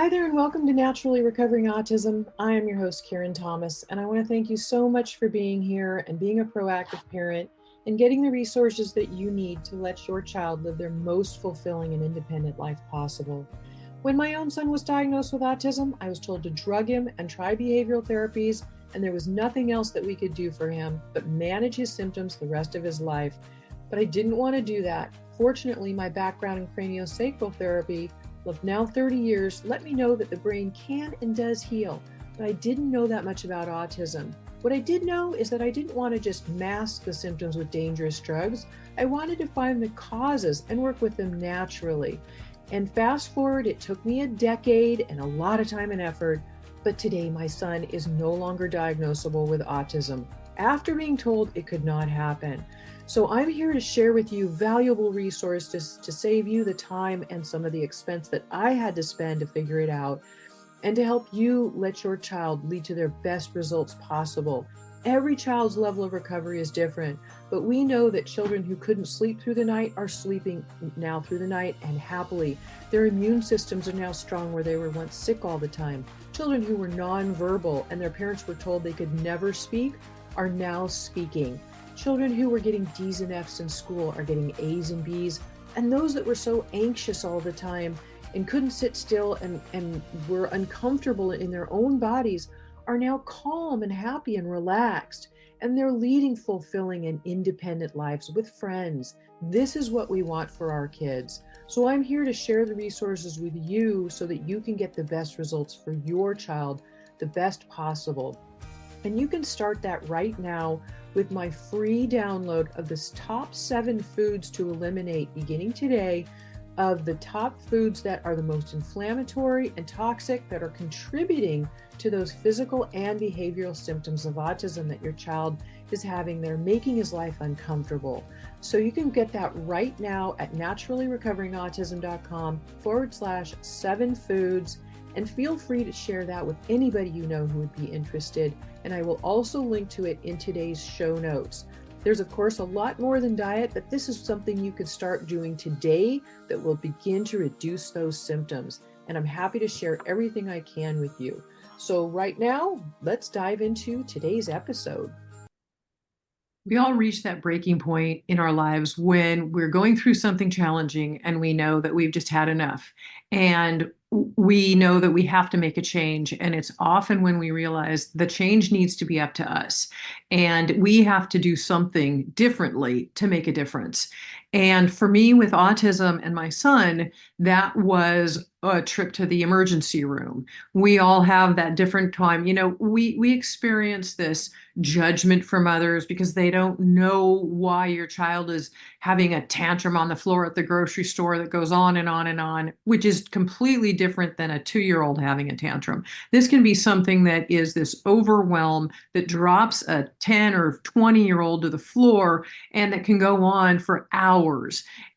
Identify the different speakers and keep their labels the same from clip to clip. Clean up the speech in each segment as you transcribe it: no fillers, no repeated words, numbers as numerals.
Speaker 1: Hi there, and welcome to Naturally Recovering Autism. I am your host, Karen Thomas, and I want to thank you so much for being here and being a proactive parent and getting the resources that you need to let your child live their most fulfilling and independent life possible. When my own son was diagnosed with autism, I was told to drug him and try behavioral therapies, and there was nothing else that we could do for him but manage his symptoms the rest of his life. But I didn't want to do that. Fortunately, my background in craniosacral therapy of now 30 years let me know that the brain can and does heal, but I didn't know that much about autism. What I did know is that I didn't want to just mask the symptoms with dangerous drugs. I wanted to find the causes and work with them naturally. And fast forward, it took me a decade and a lot of time and effort, but today my son is no longer diagnosable with autism after being told it could not happen. So I'm here to share with you valuable resources to save you the time and some of the expense that I had to spend to figure it out, and to help you let your child lead to their best results possible. Every child's level of recovery is different, but we know that children who couldn't sleep through the night are sleeping now through the night and happily. Their immune systems are now strong where they were once sick all the time. Children who were nonverbal and their parents were told they could never speak are now speaking. Children who were getting D's and F's in school are getting A's and B's. And those that were so anxious all the time and couldn't sit still and were uncomfortable in their own bodies are now calm and happy and relaxed. And they're leading fulfilling and independent lives with friends. This is what we want for our kids. So I'm here to share the resources with you so that you can get the best results for your child, the best possible. And you can start that right now with my free download of the top 7 foods to eliminate beginning today, of the top foods that are the most inflammatory and toxic that are contributing to those physical and behavioral symptoms of autism that your child is having. They're making his life uncomfortable. So you can get that right now at naturallyrecoveringautism.com/7 foods. And feel free to share that with anybody you know who would be interested. And I will also link to it in today's show notes. There's, of course, a lot more than diet, but this is something you could start doing today that will begin to reduce those symptoms. And I'm happy to share everything I can with you. So right now, let's dive into today's episode. We all reach that breaking point in our lives when we're going through something challenging and we know that we've just had enough. And we know that we have to make a change. And it's often when we realize the change needs to be up to us. And we have to do something differently to make a difference. And for me, with autism and my son, that was a trip to the emergency room. We all have that different time. You know, we experience this judgment from others because they don't know why your child is having a tantrum on the floor at the grocery store that goes on and on and on, which is completely different than a 2-year-old having a tantrum. This can be something that is this overwhelm that drops a 10 or 20-year-old to the floor and that can go on for hours.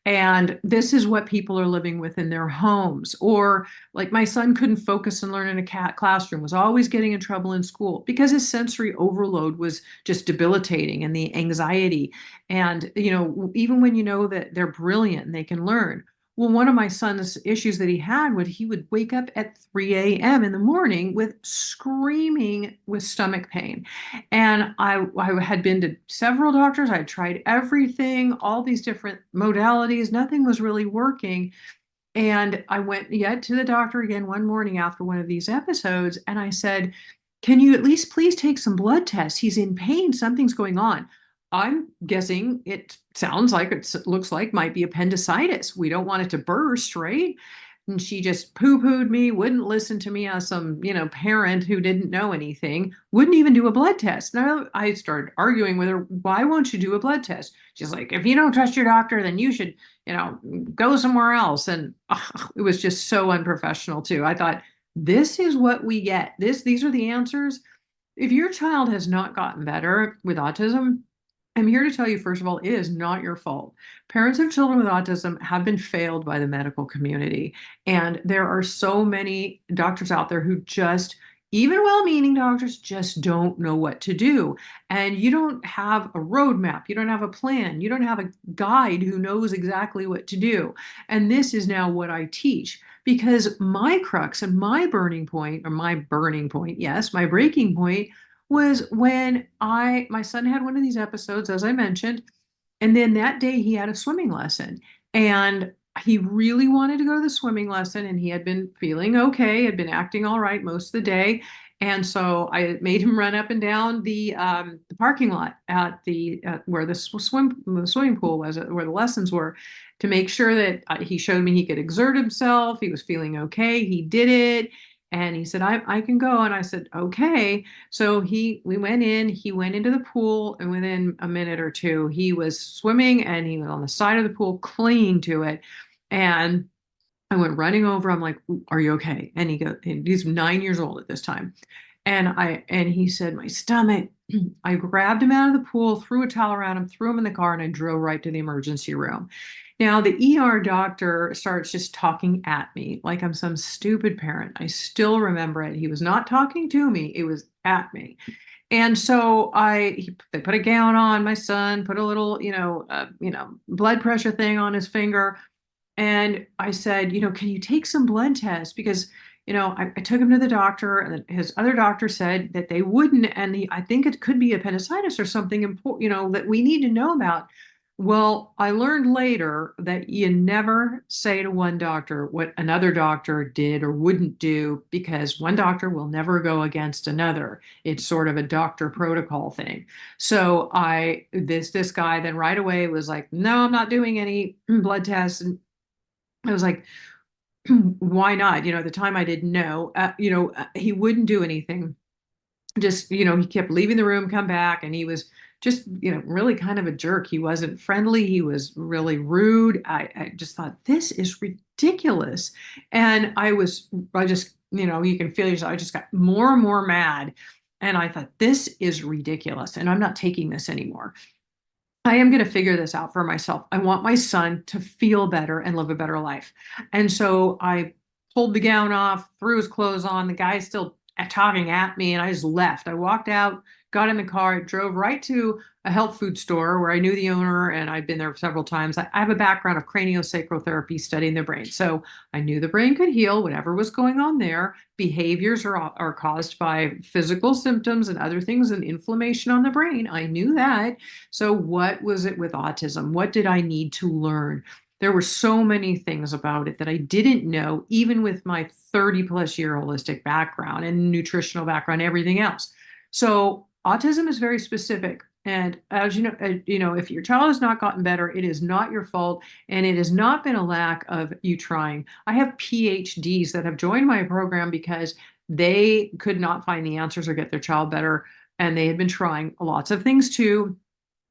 Speaker 1: And this is what people are living with in their homes. Or like my son couldn't focus and learn in a classroom, was always getting in trouble in school because his sensory overload was just debilitating, and the anxiety. And, you know, even when you know that they're brilliant and they can learn. Well, one of my son's issues that he had was he would wake up at 3 a.m. in the morning with screaming with stomach pain. And I had been to several doctors. I tried everything, all these different modalities. Nothing was really working. And I went yet to the doctor again one morning after one of these episodes. And I said, can you at least please take some blood tests? He's in pain. Something's going on. I'm guessing it sounds like it looks like might be appendicitis. We don't want it to burst, right? And she just poo-pooed me, wouldn't listen to me as some, parent who didn't know anything, wouldn't even do a blood test. Now I started arguing with her, why won't you do a blood test? She's like, if you don't trust your doctor, then you should, go somewhere else. And it was just so unprofessional too. I thought, this is what we get. These are the answers. If your child has not gotten better with autism, I'm here to tell you, first of all, it is not your fault. Parents of children with autism have been failed by the medical community. And there are so many doctors out there who just, even well-meaning doctors, just don't know what to do. And you don't have a roadmap. You don't have a plan. You don't have a guide who knows exactly what to do. And this is now what I teach. because my crux and my burning point, or my burning point, yes, my breaking point was when my son had one of these episodes, as I mentioned, and then that day he had a swimming lesson, and he really wanted to go to the swimming lesson, and he had been feeling okay, had been acting all right most of the day. And so I made him run up and down the parking lot at the where the swimming pool was, where the lessons were, to make sure that he showed me he could exert himself. He was feeling okay. He did it, and he said, "I can go." And I said, "Okay." So we went in, he went into the pool, and within a minute or two, he was swimming and he was on the side of the pool clinging to it. And I went running over. I'm like, "Are you okay?" And he's 9 years old at this time. And he said, "My stomach." I grabbed him out of the pool, threw a towel around him, threw him in the car, and I drove right to the emergency room. Now, the ER doctor starts just talking at me like I'm some stupid parent. I still remember it. He was not talking to me, it was at me. And so they put a gown on my son, put a little, blood pressure thing on his finger. And I said, "Can you take some blood tests?" Because, I took him to the doctor, and his other doctor said that they wouldn't. And I think it could be appendicitis or something important, that we need to know about. Well, I learned later that you never say to one doctor what another doctor did or wouldn't do, because one doctor will never go against another. It's sort of a doctor protocol thing. So this guy then right away was like, "No, I'm not doing any blood tests." And I was like, "Why not?" At the time I didn't know. He wouldn't do anything. Just, he kept leaving the room, come back, and he was just, really kind of a jerk. He wasn't friendly. He was really rude. I just thought, this is ridiculous. And I just, you can feel yourself. I just got more and more mad. And I thought, this is ridiculous. And I'm not taking this anymore. I am going to figure this out for myself. I want my son to feel better and live a better life. And so I pulled the gown off, threw his clothes on. The guy's still talking at me, and I just left. I walked out, got in the car, drove right to a health food store where I knew the owner and I'd been there several times. I have a background of craniosacral therapy studying the brain. So I knew the brain could heal whatever was going on there. Behaviors are caused by physical symptoms and other things and inflammation on the brain. I knew that. So what was it with autism? What did I need to learn? There were so many things about it that I didn't know, even with my 30 plus year holistic background and nutritional background, everything else. So autism is very specific. And as if your child has not gotten better, it is not your fault. And it has not been a lack of you trying. I have PhDs that have joined my program because they could not find the answers or get their child better. And they had been trying lots of things too.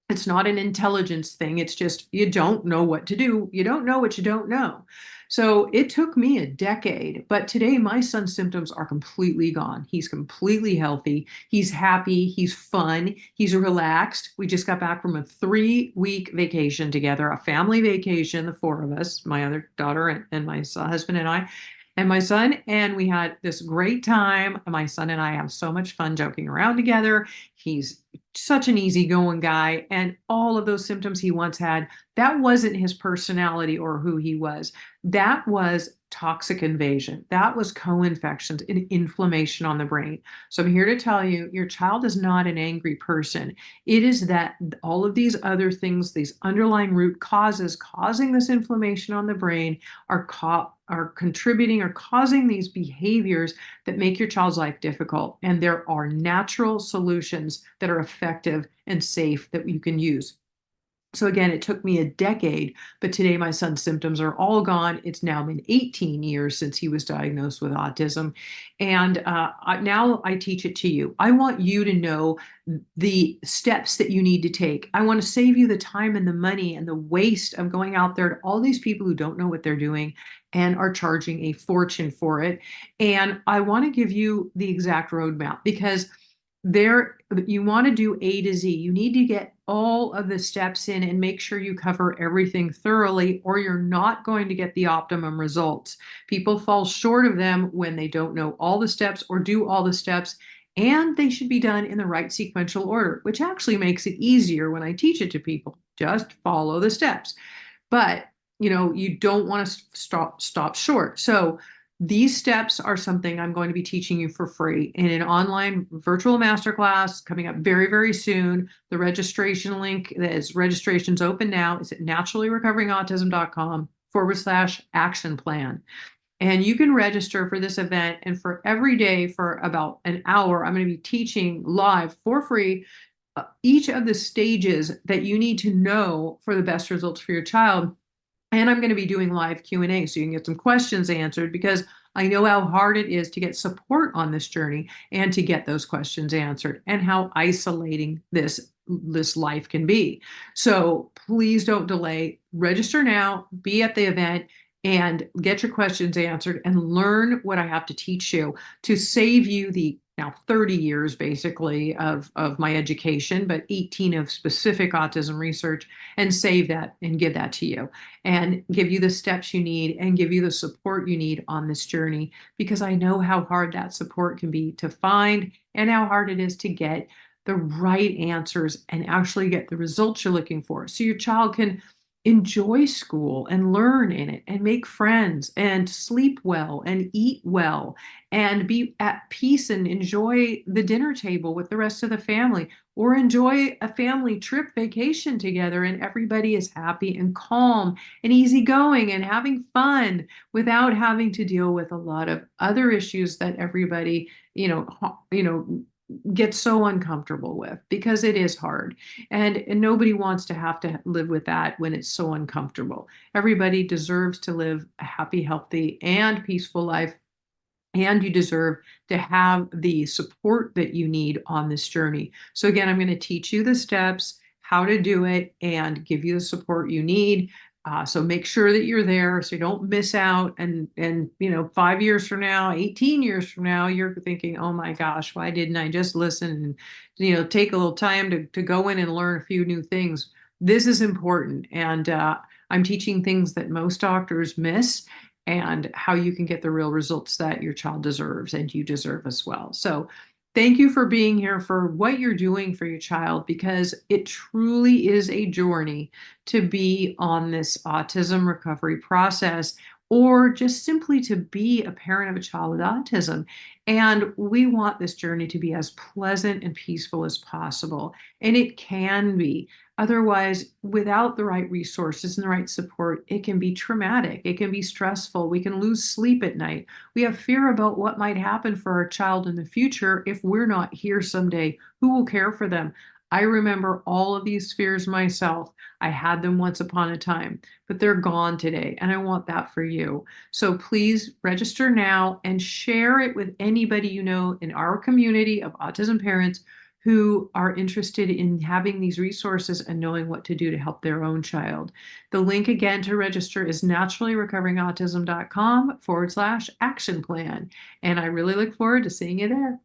Speaker 1: It's not an intelligence thing. It's just you don't know what to do. You don't know what you don't know. So it took me a decade, but today my son's symptoms are completely gone. He's completely healthy. He's happy. He's fun. He's relaxed. We just got back from a 3-week vacation together, a family vacation, the four of us, my other daughter and my husband and I, and my son, and we had this great time. My son and I have so much fun joking around together. He's such an easygoing guy, and all of those symptoms he once had, that wasn't his personality or who he was. That was toxic invasion. That was co-infections and inflammation on the brain. So I'm here to tell you, your child is not an angry person. It is that all of these other things, these underlying root causes causing this inflammation on the brain are contributing or causing these behaviors that make your child's life difficult. And there are natural solutions that are effective and safe that you can use. So again, it took me a decade, but today my son's symptoms are all gone. It's now been 18 years since he was diagnosed with autism. And now I teach it to you. I want you to know the steps that you need to take. I want to save you the time and the money and the waste of going out there to all these people who don't know what they're doing and are charging a fortune for it. And I want to give you the exact roadmap, because you want to do A to Z. You need to get all of the steps in and make sure you cover everything thoroughly, or you're not going to get the optimum results. People fall short of them when they don't know all the steps or do all the steps, and they should be done in the right sequential order, which actually makes it easier when I teach it to people. Just follow the steps. But you don't want to stop short. So these steps are something I'm going to be teaching you for free in an online virtual masterclass coming up very, very soon. The registration link is registration's open now. It's at naturallyrecoveringautism.com/action plan. And you can register for this event. And for every day for about an hour, I'm going to be teaching live for free each of the stages that you need to know for the best results for your child. And I'm going to be doing live Q&A so you can get some questions answered, because I know how hard it is to get support on this journey and to get those questions answered, and how isolating this life can be. So please don't delay. Register now, be at the event, and get your questions answered and learn what I have to teach you to save you the now 30 years basically of my education, but 18 of specific autism research, and save that and give that to you and give you the steps you need and give you the support you need on this journey, because I know how hard that support can be to find and how hard it is to get the right answers and actually get the results you're looking for, so your child can enjoy school and learn in it and make friends and sleep well and eat well and be at peace and enjoy the dinner table with the rest of the family, or enjoy a family trip vacation together and everybody is happy and calm and easygoing and having fun without having to deal with a lot of other issues that everybody, gets so uncomfortable with, because it is hard, and nobody wants to have to live with that when it's so uncomfortable. Everybody deserves to live a happy, healthy, and peaceful life, and you deserve to have the support that you need on this journey. So again, I'm going to teach you the steps, how to do it, and give you the support you need. So make sure that you're there so you don't miss out. And 5 years from now, 18 years from now, you're thinking, oh my gosh, why didn't I just listen and take a little time to go in and learn a few new things? This is important. And I'm teaching things that most doctors miss, and how you can get the real results that your child deserves and you deserve as well. So thank you for being here, for what you're doing for your child, because it truly is a journey to be on this autism recovery process, or just simply to be a parent of a child with autism. And we want this journey to be as pleasant and peaceful as possible. And it can be. Otherwise, without the right resources and the right support, it can be traumatic. It can be stressful. We can lose sleep at night. We have fear about what might happen for our child in the future if we're not here someday. Who will care for them? I remember all of these fears myself. I had them once upon a time, but they're gone today, and I want that for you. So please register now and share it with anybody you know in our community of autism parents who are interested in having these resources and knowing what to do to help their own child. The link again to register is naturallyrecoveringautism.com/action plan. And I really look forward to seeing you there.